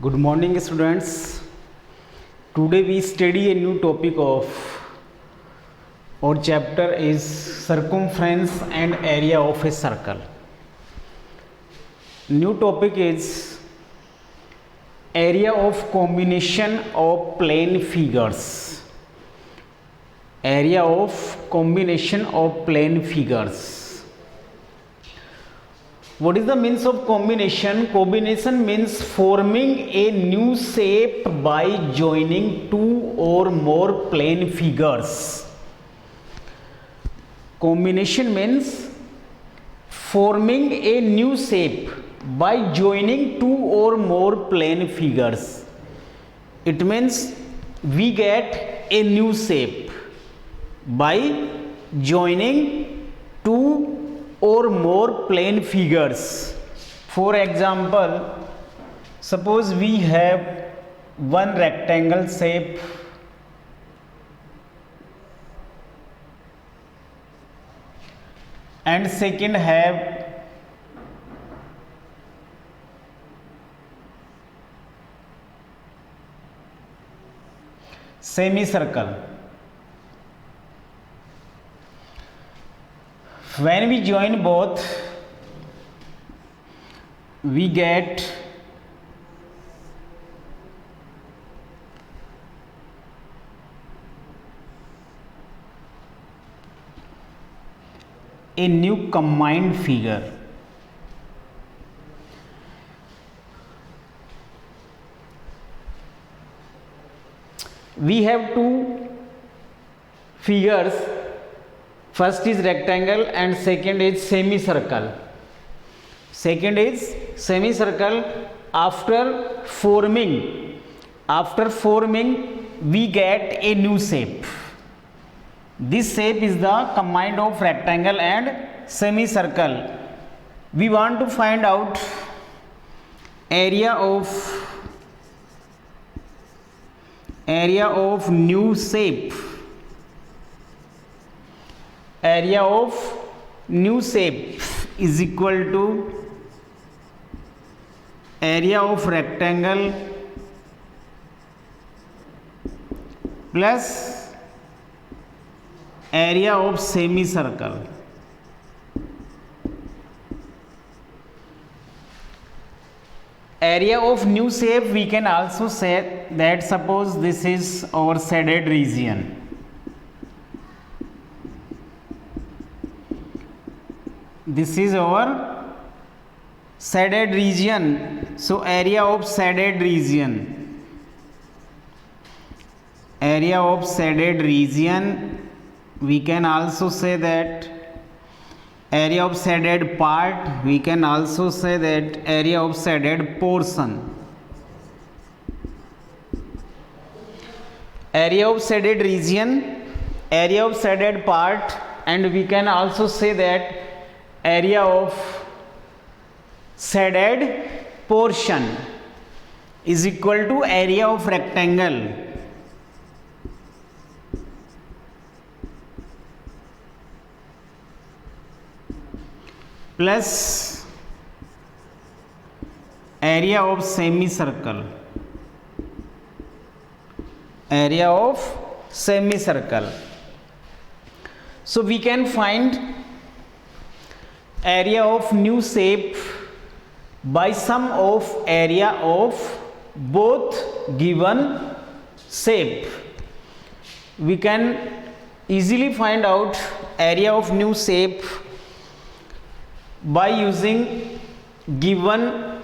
Good morning, students. Today we study a new topic of our chapter is circumference and area of a circle. New topic is area of combination of plane figures. Area of combination of plane figures. What is the means of combination? Combination means forming a new shape by joining two or more plane figures. Combination means forming a new shape by joining two or more plane figures. It means we get a new shape by joining two or more plane figures. For example, suppose we have one rectangle shape and second have semicircle. When we join both, we get a new combined figure. We have two figures. First is rectangle and second is semicircle. Second is semicircle. After forming, we get a new shape. This shape is the combined of rectangle and semicircle. We want to find out area of new shape. Area of new shape is equal to area of rectangle plus area of semicircle. Area of new shape, we can also say that suppose this is our shaded region. This is our shaded region. So area of shaded region. Area of shaded region, we can also say that area of shaded part, we can also say that area of shaded portion. Area of shaded region, area of shaded part, and we can also say that area of shaded portion is equal to area of rectangle plus area of semicircle. Area of semicircle. So we can find area of new shape by sum of area of both given shape. We can easily find out area of new shape by using given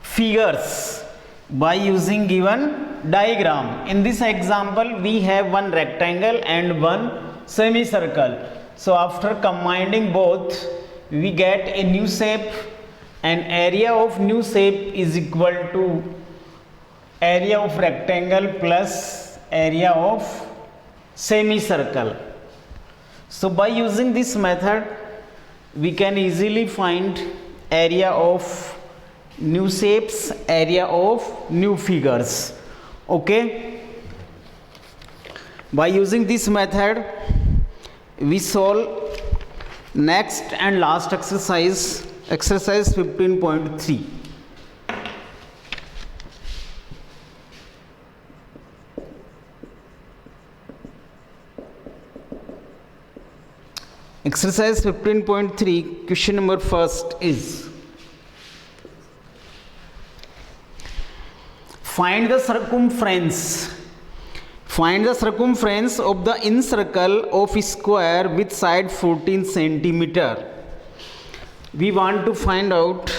figures, by using given diagram. In this example, we have one rectangle and one semicircle. So after combining both, we get a new shape, and area of new shape is equal to area of rectangle plus area of semicircle. So by using this method, we can easily find area of new shapes, area of new figures. Okay, by using this method, we solve next and last exercise, exercise 15.3. Exercise 15.3 question number first is find the circumference of the incircle of square with side 14 centimeter. We want to find out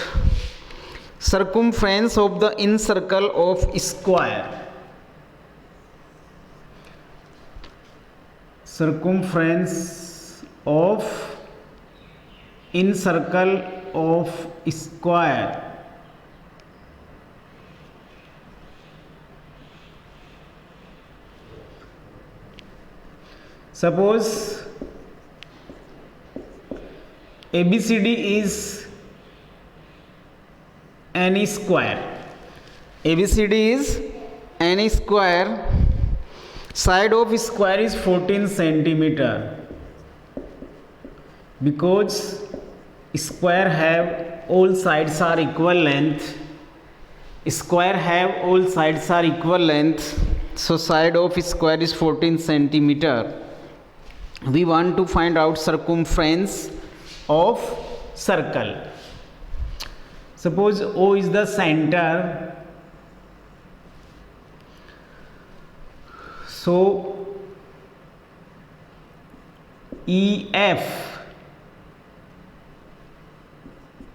circumference of the incircle of square. Circumference of incircle of square. Suppose ABCD is any square. ABCD is any square. Side of square is 14 centimeter. Because square have all sides are equal length. Square have all sides are equal length. So side of square is 14 centimeter. We want to find out circumference of circle. Suppose O is the center. So EF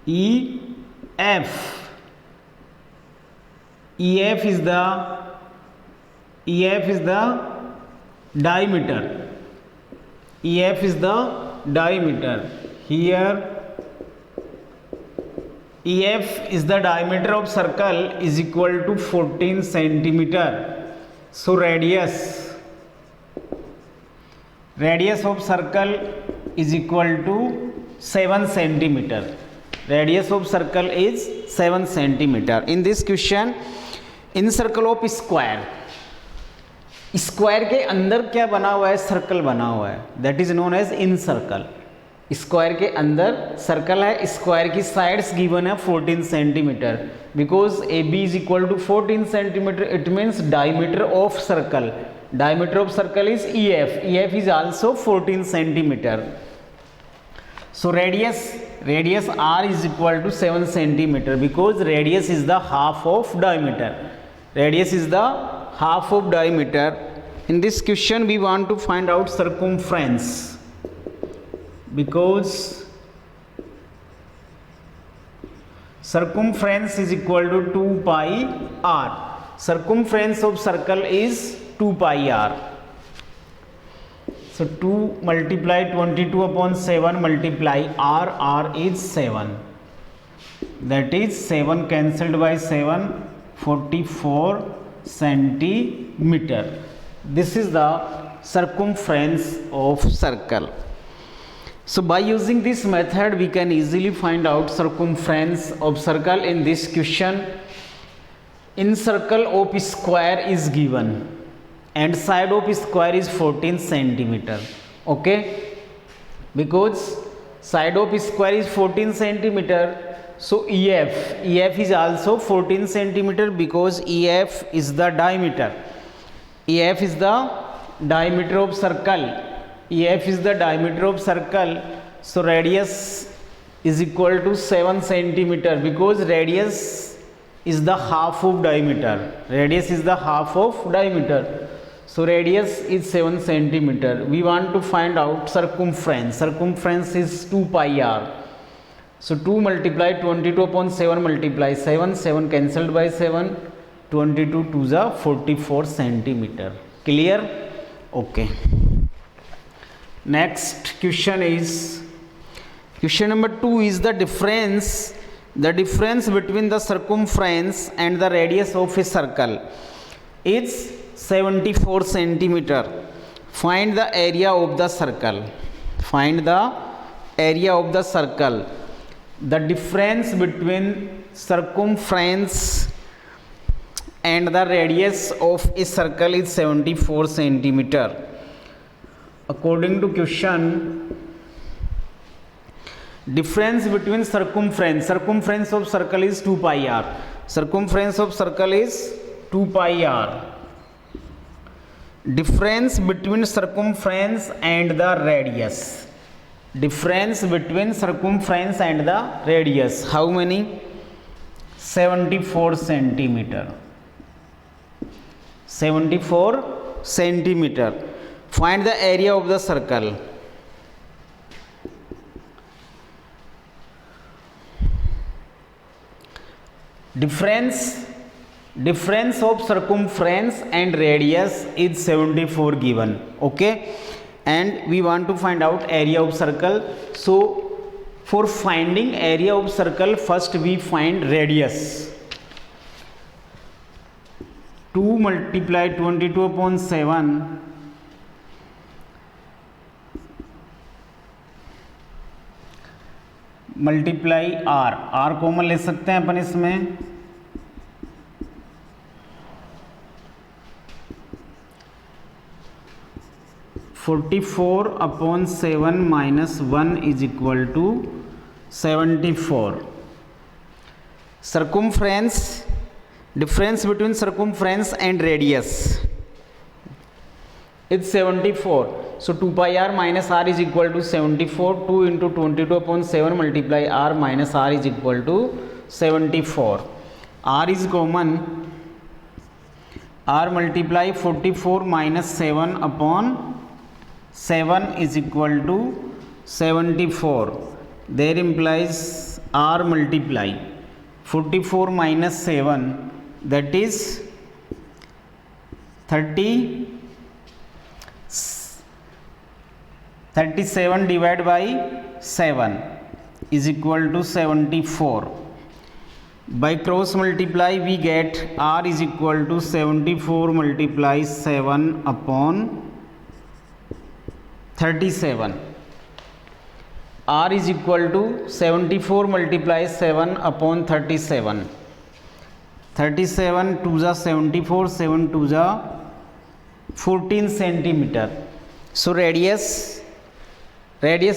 is the diameter. EF is the diameter. Here EF is the diameter of circle is equal to 14 centimeter. So radius of circle is equal to 7 centimeter. Radius of circle is 7 centimeter. In this question, incircle of square. Square के अंदर क्या बना हुआ है? Circle बना हुआ है. That is known as in circle. Square के अंदर सर्कल है. स्क्वायर की साइड्स गिवन है 14 centimetre. Because A B is equal to 14 centimetre, it means diameter of circle. Diameter of circle is E F. E F is also 14 centimetre. So radius r is equal to 7 centimeter because radius is the half of diameter. Radius is the half of diameter. In this question we want to find out circumference because circumference is equal to 2 pi r. Circumference of circle is 2 pi r. So 2 multiply 22 upon 7 multiply r is 7. That is 7 cancelled by 7, 44 centimeter. This is the circumference of circle. So by using this method we can easily find out circumference of circle. In this question, incircle of square is given and side of square is 14 centimeter. Okay, because side of square is 14 centimeter, so EF is also 14 centimeter because EF is the diameter. EF is the diameter of circle. EF is the diameter of circle. So radius is equal to 7 centimeter because radius is the half of diameter. Radius is the half of diameter. So radius is 7 centimeter. We want to find out circumference. Circumference is 2 pi r. So 2 multiply 22 upon 7 multiply 7. 7 cancelled by 7. 22 to the 44 centimeter. Clear? Okay. Next question is question number 2 is the difference between the circumference and the radius of a circle. It's 74 centimeter. Find the area of the circle. Find the area of the circle. The difference between circumference and the radius of a circle is 74 centimeter. According to question, difference between circumference of circle is 2 pi r. Circumference of circle is 2 pi r. Difference between circumference and the radius. difference between circumference and the radius. How many? 74 centimeter. 74 centimeter. Find the area of the circle. Difference of circumference and radius is 74 given. Okay, and we want to find out area of circle. So for finding area of circle, first we find radius. 2 multiply 22 upon 7 multiply r common ले सकते हैं अपन इसमें, 44 upon 7 minus 1 is equal to 74. Circumference, difference between circumference and radius is 74. So 2 pi r minus r is equal to 74. 2 into 22 upon 7 multiply r minus r is equal to 74. R is common. R multiply 44 minus 7 upon 7 is equal to 74. There implies R multiply 44 minus 7, that is 37 divided by 7 is equal to 74. By cross multiply we get R is equal to 74 multiply 7 upon 37. R is equal to 74 multiply 7 upon 37. 37 2 is 74, 7 2 is 14 centimeter. So radius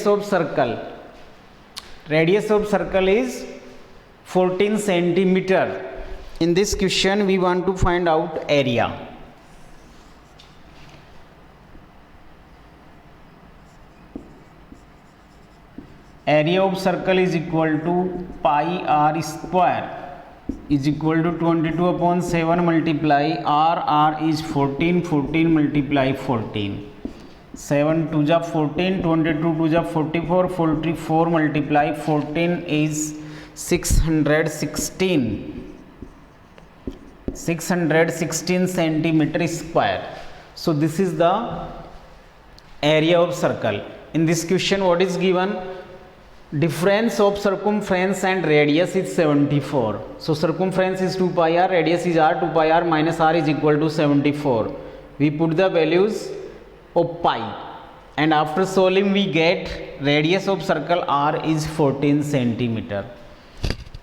of circle is 14 centimeter. In this question we want to find out area. Area of circle is equal to pi r square is equal to 22 upon 7 multiply r is 14, 14 multiply 14. 7 2 is 14, 22 2 is 44, 44 multiply 14 is 616 centimeter square. So this is the area of circle. In this question what is given? Difference of circumference and radius is 74. So circumference is 2 pi r, radius is r, 2 pi r minus r is equal to 74. We put the values of pi and after solving we get radius of circle r is 14 centimeter.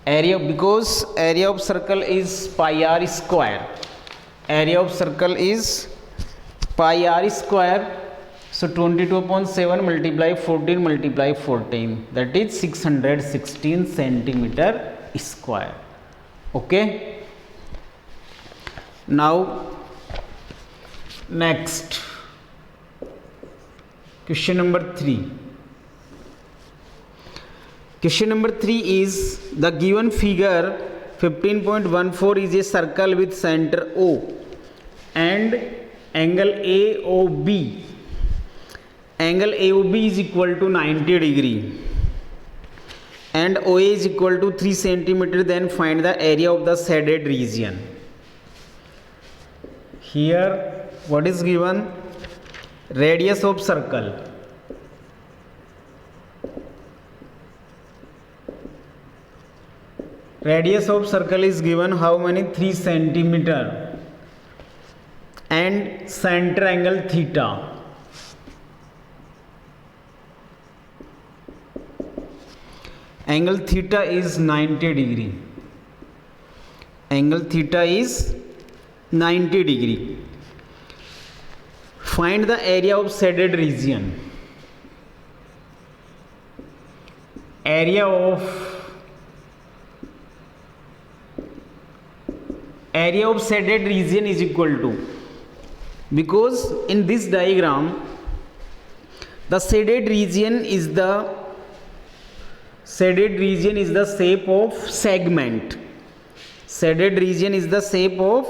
Area, because area of circle is pi r square. Area of circle is pi r square. So 22 upon 7 multiply 14 multiply 14, that is 616 centimeter square. Okay. Now next question number 3. Question number 3 is the given figure 15.14 is a circle with center O and angle AOB. Angle AOB is equal to 90 degree and OA is equal to 3 centimeter. Then find the area of the shaded region. Here what is given? Radius of circle. Radius of circle is given how many? 3 centimeter and center angle theta. Angle theta is 90 degree. Angle theta is 90 degree. Find the area of shaded region. Area of shaded region is equal to, because in this diagram The shaded region is the shape of segment. Shaded region is the shape of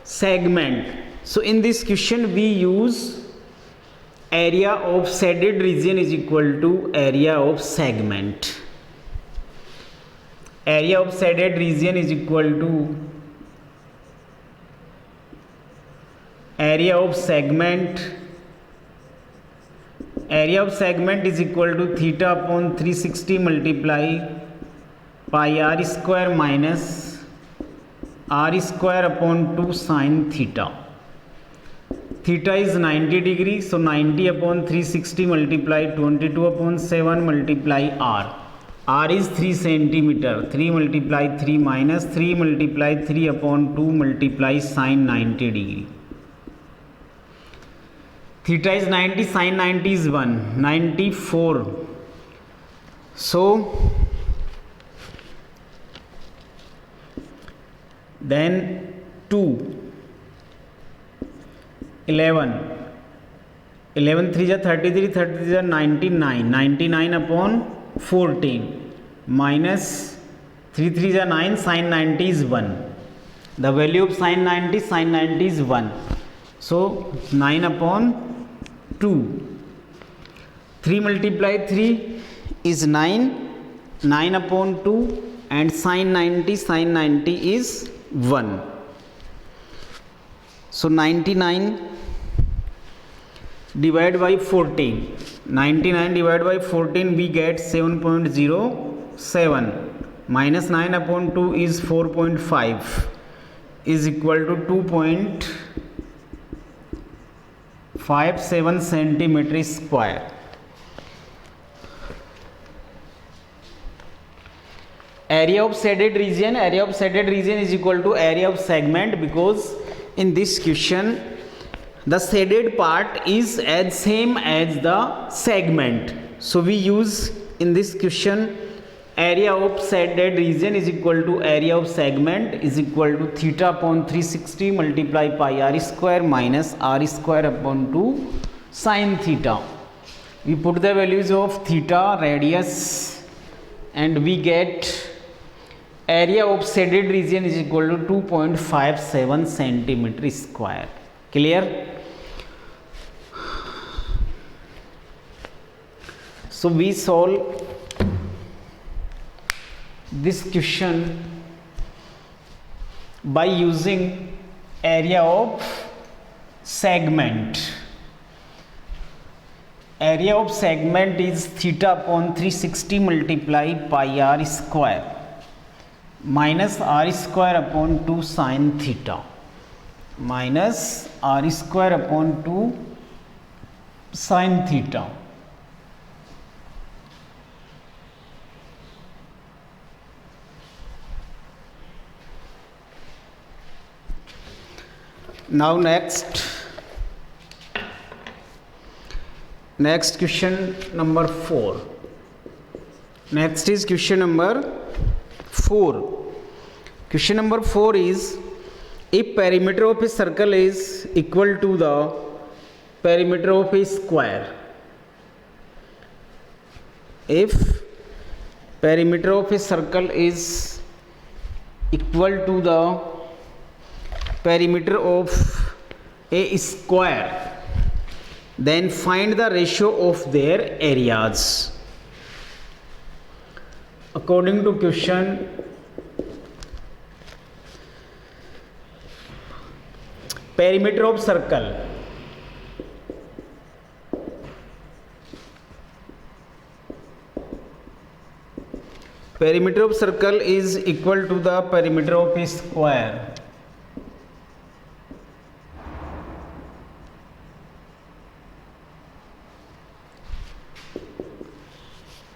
segment. So in this question we use area of shaded region is equal to area of segment. Area of shaded region is equal to area of segment. Area of segment is equal to theta upon 360 multiply pi r square minus r square upon 2 sin theta. Theta is 90 degree, so 90 upon 360 multiply 22 upon 7 multiply r. R is 3 centimeter. 3 multiply 3 minus 3 multiply 3 upon 2 multiply sin 90 degree. Theta is 90, sin 90 is 1, 94. So then 2, 11, 11 3 is 33, 33 is 99, 99 upon 14 minus 3 3 is 9, sin 90 is 1. The value of sin 90 is 1. So 9 upon 2. 3 multiply 3 is 9, 9 upon 2, and sin 90 is 1. So 99 divided by 14. 99 divided by 14 we get 7.07. Minus 9 upon 2 is 4.5 is equal to 2.57 centimeter square. Area of shaded region is equal to area of segment, because in this question the shaded part is as same as the segment. So we use in this question area of shaded region is equal to area of segment is equal to theta upon 360 multiply pi r square minus r square upon 2 sin theta. We put the values of theta, radius, and we get area of shaded region is equal to 2.57 centimeter square. Clear? So we solve this question by using area of segment. Area of segment is theta upon 360 multiply pi r square minus r square upon 2 sin theta minus r square upon 2 sin theta. Now next question number 4. Next is question number 4. Question number 4 is, if perimeter of a circle is equal to the perimeter of a square, if perimeter of a circle is equal to the perimeter of a square, then find the ratio of their areas. According to question, perimeter of circle, perimeter of circle is equal to the perimeter of a square.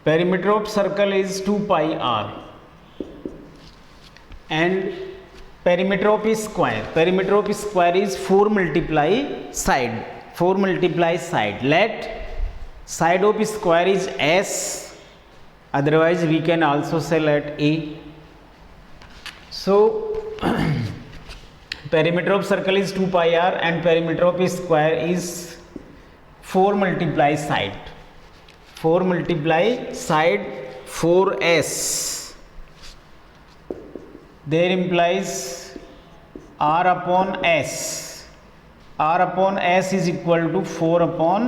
Perimeter of circle is 2 pi r, and perimeter of a square is 4 multiply side. Let side of square is s, otherwise we can also say let a. So perimeter of circle is 2 pi r and perimeter of a square is 4 multiply side. 4 multiply side 4s, there implies r upon s. R upon s is equal to 4 upon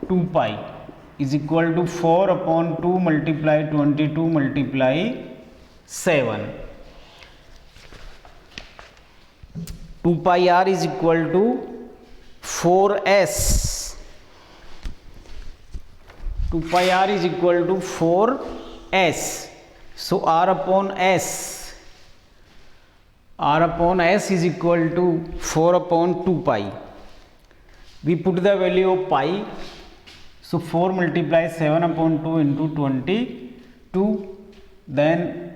2 pi is equal to 4 upon 2 multiply 22 multiply 7. 2 pi r is equal to 4s. 2 pi r is equal to 4s. So r upon s is equal to 4 upon 2 pi. We put the value of pi. So 4 multiply 7 upon 2 into 22. Then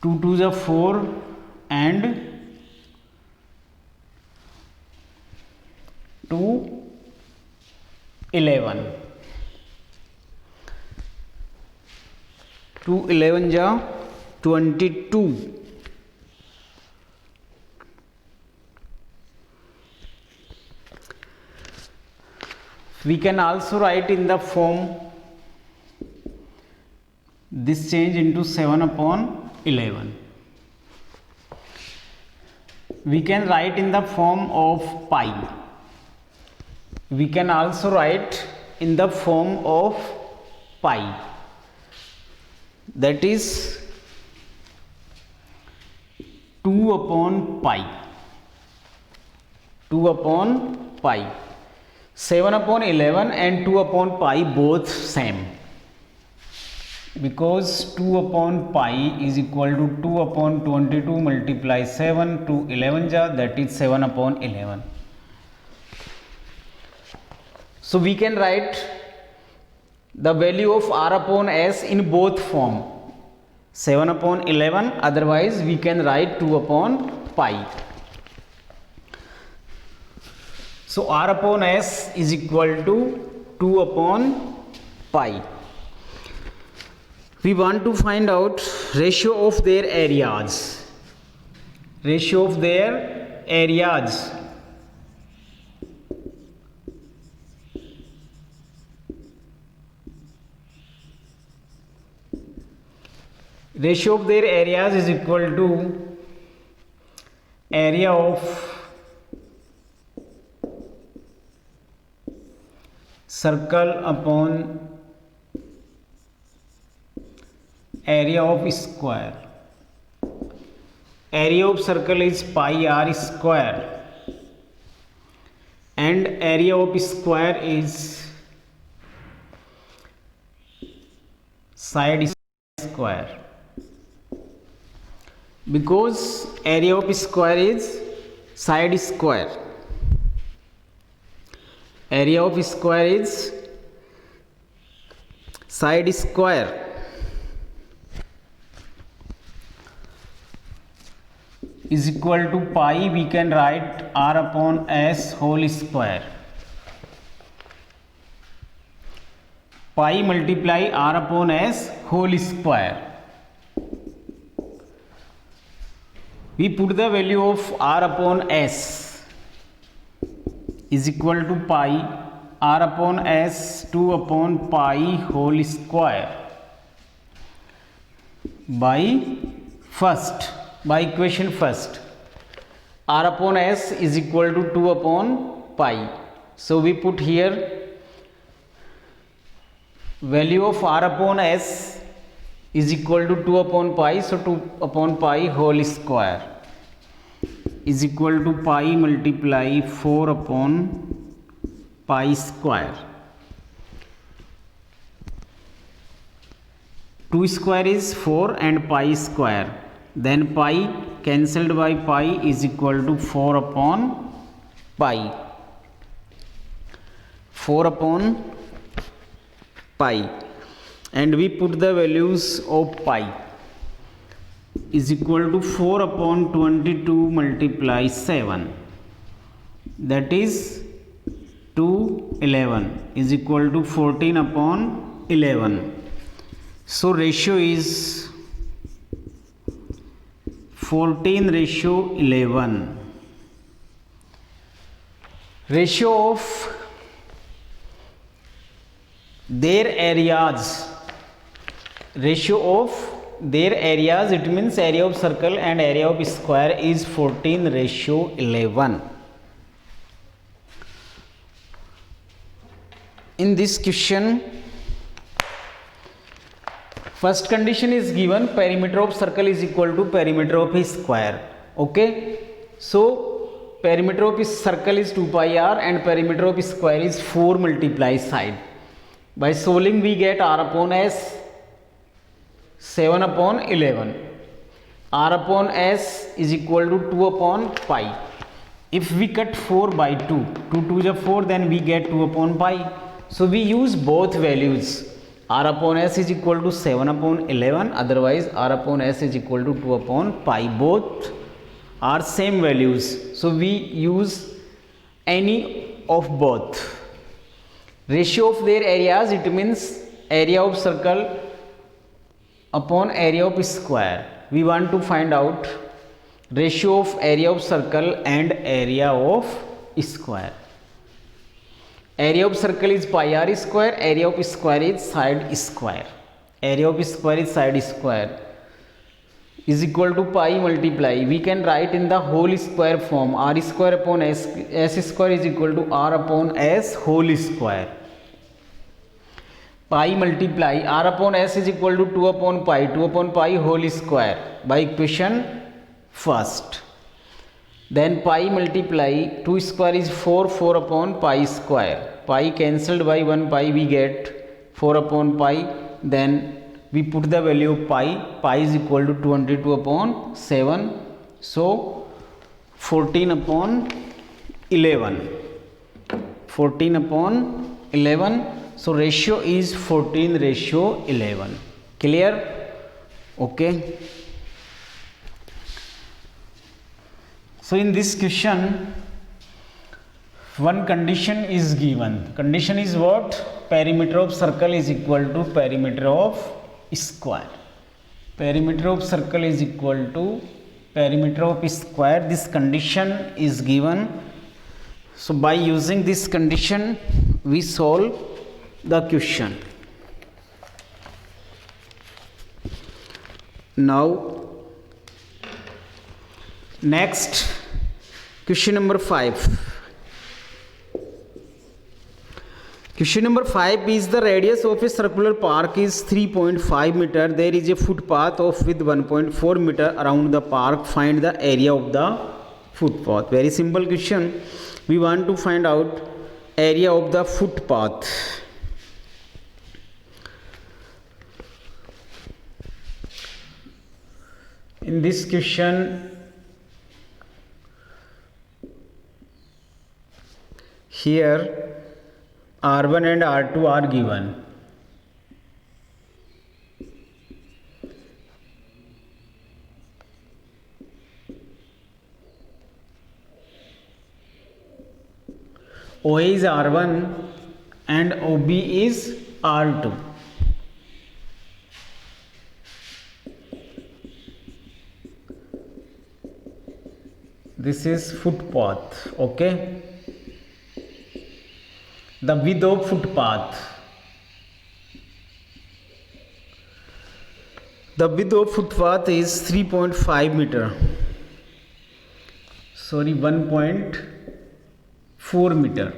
2 2s are 4 and 2 11. 2 11 ja 22. We can also write in the form this change into 7 upon 11. We can write in the form of pi. We can also write in the form of pi, that is 2 upon pi. 2 upon pi. 7 upon 11 and 2 upon pi both same, because 2 upon pi is equal to 2 upon 22 multiply 7 to 11 ja, that is 7 upon 11. So we can write the value of r upon s in both form, 7 upon 11, otherwise we can write 2 upon pi. So r upon s is equal to 2 upon pi. We want to find out ratio of their areas. Ratio of their areas. Ratio of their areas is equal to area of circle upon area of square. Area of circle is pi r square and area of square is side square, because area of square is side square. Area of square is side square. Is equal to pi, we can write r upon s whole square. Pi multiply r upon s whole square. We put the value of r upon s is equal to pi r upon s 2 upon pi whole square by equation first. R upon s is equal to 2 upon pi. So we put here value of r upon s is equal to 2 upon pi. So 2 upon pi whole square is equal to pi multiply 4 upon pi square. 2 square is 4 and pi square. Then pi cancelled by pi is equal to 4 upon pi. 4 upon pi. And we put the values of pi is equal to 4 upon 22 multiply 7, that is 211 is equal to 14 upon 11. So ratio is 14:11. Ratio of their areas, ratio of their areas, it means area of circle and area of square is 14:11. In this question, first condition is given, perimeter of circle is equal to perimeter of a square. Okay, so perimeter of circle is 2 pi r and perimeter of square is 4 multiply side. By solving we get r upon s 7 upon 11. R upon s is equal to 2 upon pi. If we cut 4 by 2, 2 2 is 4, then we get 2 upon pi. So we use both values. R upon s is equal to 7 upon 11, otherwise R upon s is equal to 2 upon pi. Both are same values, so we use any of both. Ratio of their areas, it means area of circle upon area of square. We want to find out ratio of area of circle and area of square. Area of circle is pi r square, area of square is side square. Area of square is side square is equal to pi multiply. We can write in the whole square form, r square upon s square is equal to r upon s whole square. Pi multiply r upon s is equal to 2 upon pi whole square by equation first. Then pi multiply 2 square is 4, 4 upon pi square. Pi cancelled by 1 pi, we get 4 upon pi. Then we put the value of pi. Pi is equal to 22 upon 7. So 14 upon 11. 14 upon 11. So ratio is 14:11. Clear? Okay. So in this question, one condition is given. Condition is what? Perimeter of circle is equal to perimeter of square. Perimeter of circle is equal to perimeter of square. This condition is given. So by using this condition, we solve the question. Now next, question number 5. Question number 5 is the radius of a circular park is 3.5 meter. There is a footpath of width 1.4 meter around the park. Find the area of the footpath. Very simple question. We want to find out area of the footpath. In this question, here R1 and R2 are given. OA is R1 and OB is R2. This is footpath. Okay. The width of footpath. The width of footpath is 3.5 meter. Sorry, 1.4 meter.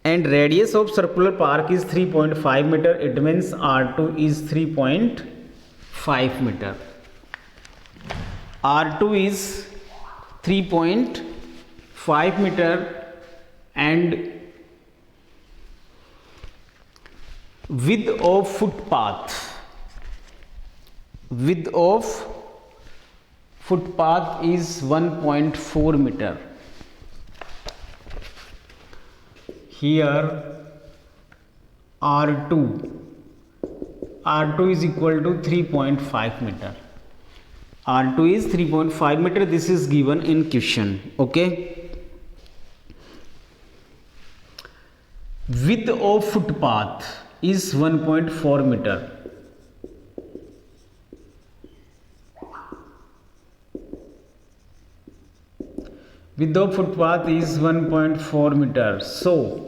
And radius of circular park is 3.5 meter. It means R2 is 3.5 meter. R2 is 3.5 meter and width of footpath is 1.4 meter. Here R2 is equal to 3.5 meter. R2 is 3.5 meter. This is given in question. Okay. Width of footpath is 1.4 meter. Width of footpath is 1.4 meter. So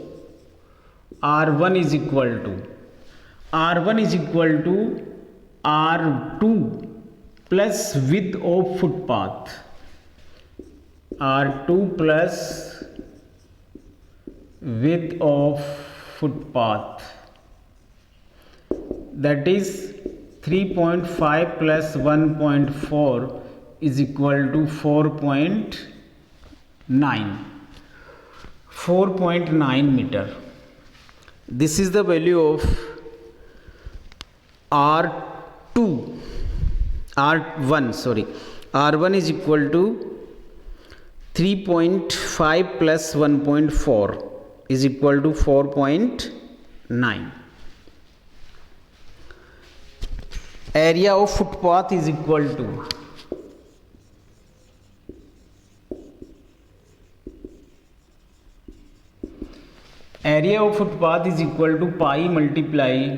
R1 is equal to R2 plus width of footpath, R2 plus width of footpath, that is 3.5 plus 1.4 is equal to 4.9 meter. This is the value of R1 is equal to 3.5 plus 1.4 is equal to 4.9. Area of footpath is equal to pi multiply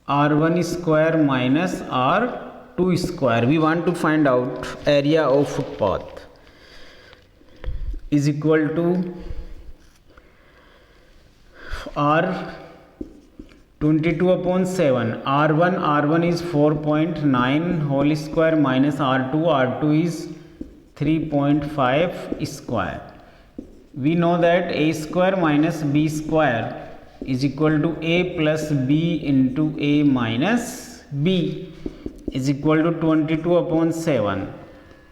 R1 square minus R2 square. We want to find out area of footpath is equal to R22 upon 7. R1 is 4.9 whole square minus R2 is 3.5 square. We know that a square minus b square is equal to a plus b into a minus b is equal to 22 upon 7.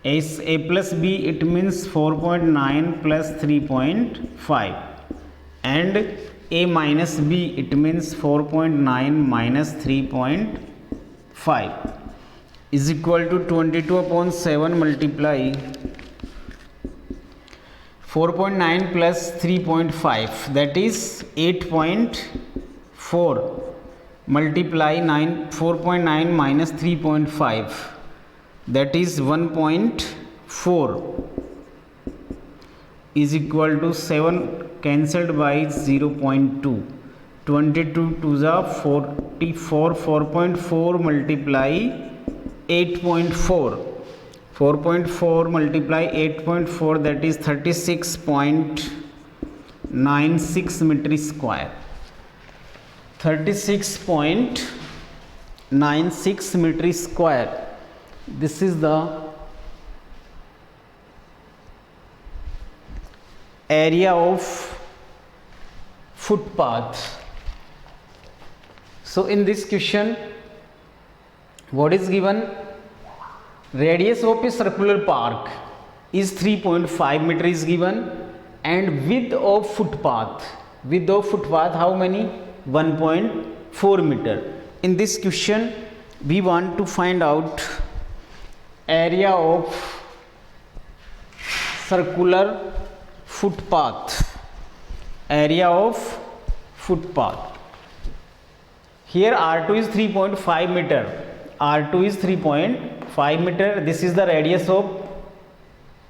A plus b, it means 4.9 plus 3.5, and a minus b, it means 4.9 minus 3.5 is equal to 22 upon 7 multiply 4.9 plus 3.5, that is 8.4 multiply 4.9 minus 3.5, that is 1.4 is equal to 7 cancelled by 0.2. 22 to the 44. 4.4 multiply 8.4. 4.4 multiply 8.4, that is 36.96 meter square. 36.96 meter square. This is the area of footpath. So in this question, what is given? Radius of a circular park is 3.5 meter is given, and width of footpath how many? 1.4 meter. In this question, we want to find out area of circular footpath. Area of footpath. Here R2 is 3.5 meter. R2 is 3.5 meter. This is the radius of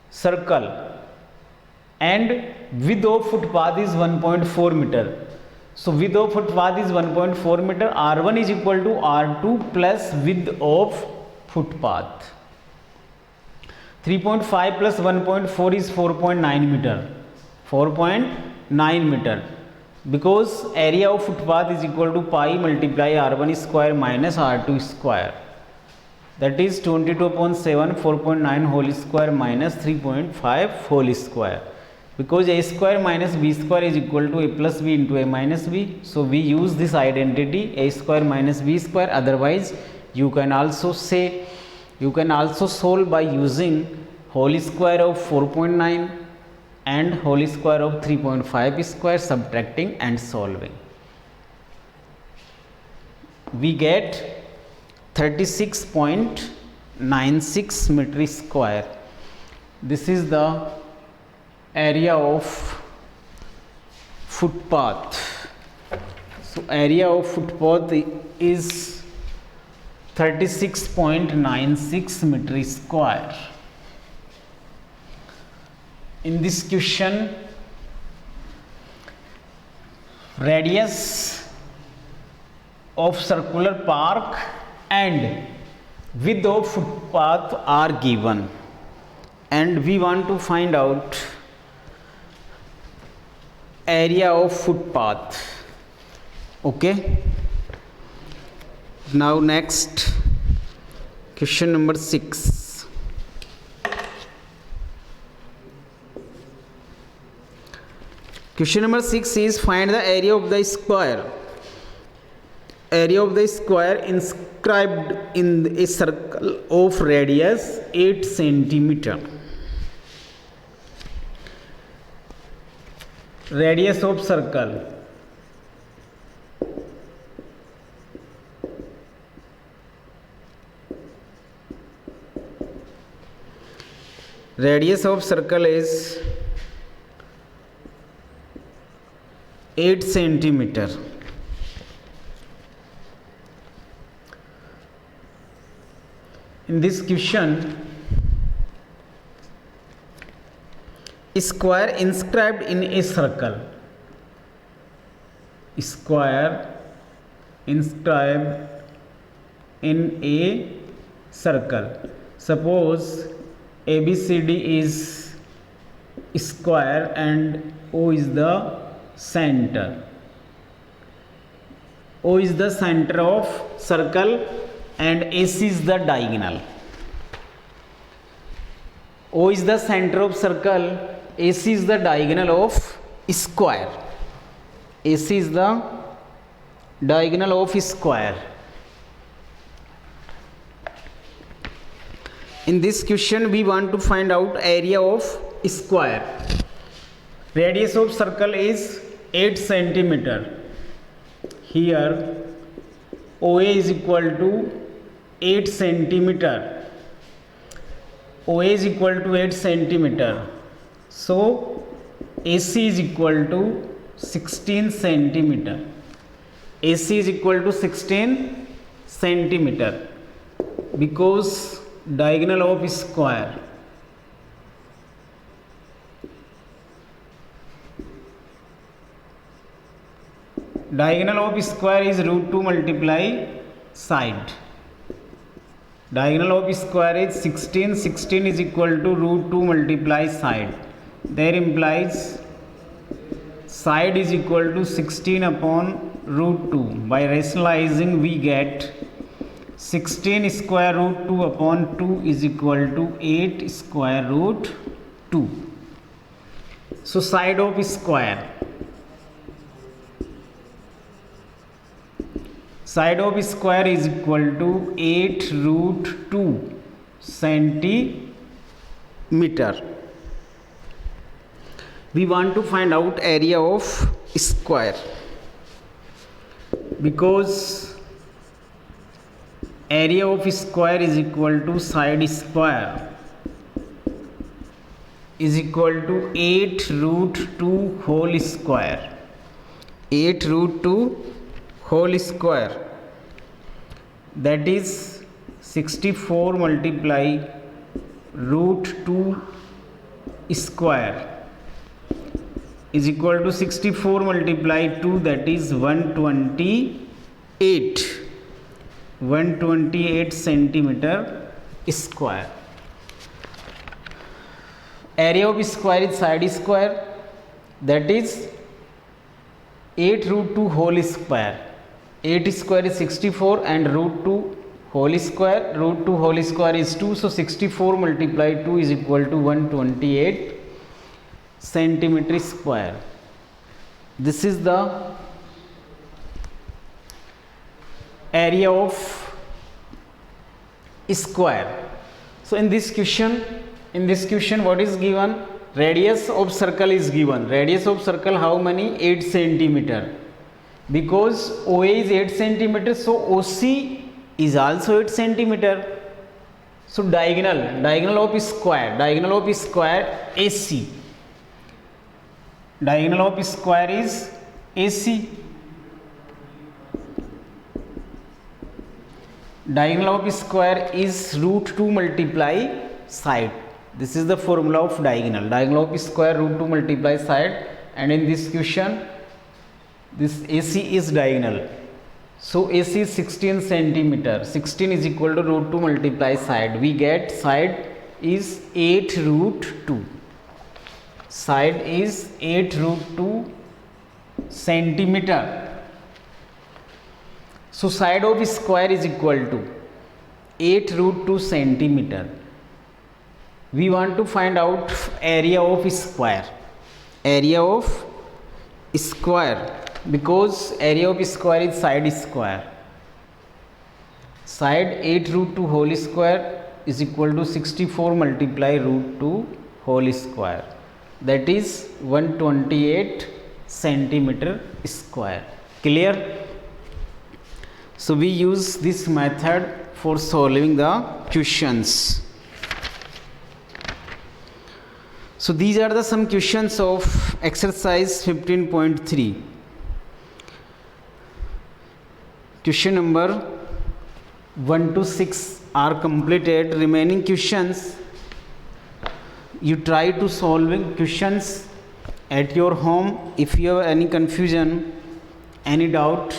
circle, and width of footpath is 1.4 meter. So width of footpath is 1.4 meter. R1 is equal to R2 plus width of footpath. 3.5 plus 1.4 is 4.9 meter. 4.9 meter, because area of footpath is equal to pi multiply R1 square minus R2 square, that is 22 upon 7. 4.9 whole square minus 3.5 whole square, because a square minus b square is equal to a plus b into a minus b. So we use this identity, a square minus b square. Otherwise you can also solve by using whole square of 4.9 and whole square of 3.5 square, subtracting and solving. We get 36.96 meter square. This is the area of footpath. So area of footpath is 36.96 meter square. In this question, radius of circular park and width of footpath are given, and we want to find out area of footpath. Okay, now next question number 6. Question number 6 is find the area of the square. Area of the square inscribed in a circle of radius 8 centimeter. Radius of circle. Radius of circle is 8 centimeter. In this question, square inscribed in a circle. Square inscribed in a circle. Suppose ABCD is square and O is the center. O is the center of circle and AC is the diagonal. O is the center of circle, AC is the diagonal of square. AC is the diagonal of square. In this question, we want to find out area of square. Radius of circle is 8 centimeter. Here, OA is equal to 8 centimeter. OA is equal to 8 centimeter. So, AC is equal to 16 centimeter. AC is equal to 16 centimeter because diagonal of square. Diagonal of square is root 2 multiply side. Diagonal of square is 16. 16 is equal to root 2 multiply side. There implies side is equal to 16 upon root 2. By rationalizing, we get 16 square root 2 upon 2 is equal to 8 square root 2. So, side of square. Side of square is equal to 8 root 2 centimeter. We want to find out area of square because area of square is equal to side square is equal to 8 root 2 whole square. 8 root 2 whole square, that is 64 multiply root 2 square is equal to 64 multiply 2, that is 128. 128 centimeter square. Area of square is side square, that is 8 root 2 whole square. 8 square is 64 and root 2 whole square. Root 2 whole square is 2. So, 64 multiply 2 is equal to 128 centimeter square. This is the area of square. So, in this question what is given? Radius of circle is given. Radius of circle how many? 8 centimeter. Because OA is 8 centimeter, so OC is also 8 centimeter. So, diagonal of square AC. Diagonal of square is AC. Diagonal of square is root 2 multiply side. This is the formula of diagonal. Diagonal of square root 2 multiply side, and in this question this AC is diagonal. So, AC is 16 centimeter. 16 is equal to root 2 multiply side. We get side is 8 root 2. Side is 8 root 2 centimeter. So side of square is equal to 8 root 2 centimeter. We want to find out area of square. Area of square, because area of square is side square. Side 8 root 2 whole square is equal to 64 multiply root 2 whole square. That is 128 centimeter square. Clear? So we use this method for solving the questions. So these are the some questions of exercise 15.3. Question number 1 to 6 are completed. Remaining questions, you try to solving questions at your home. If you have any confusion, any doubt,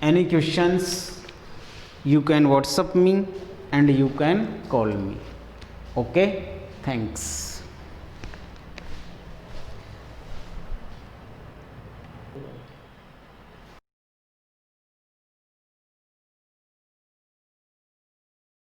any questions, you can WhatsApp me and you can call me. Okay, thanks.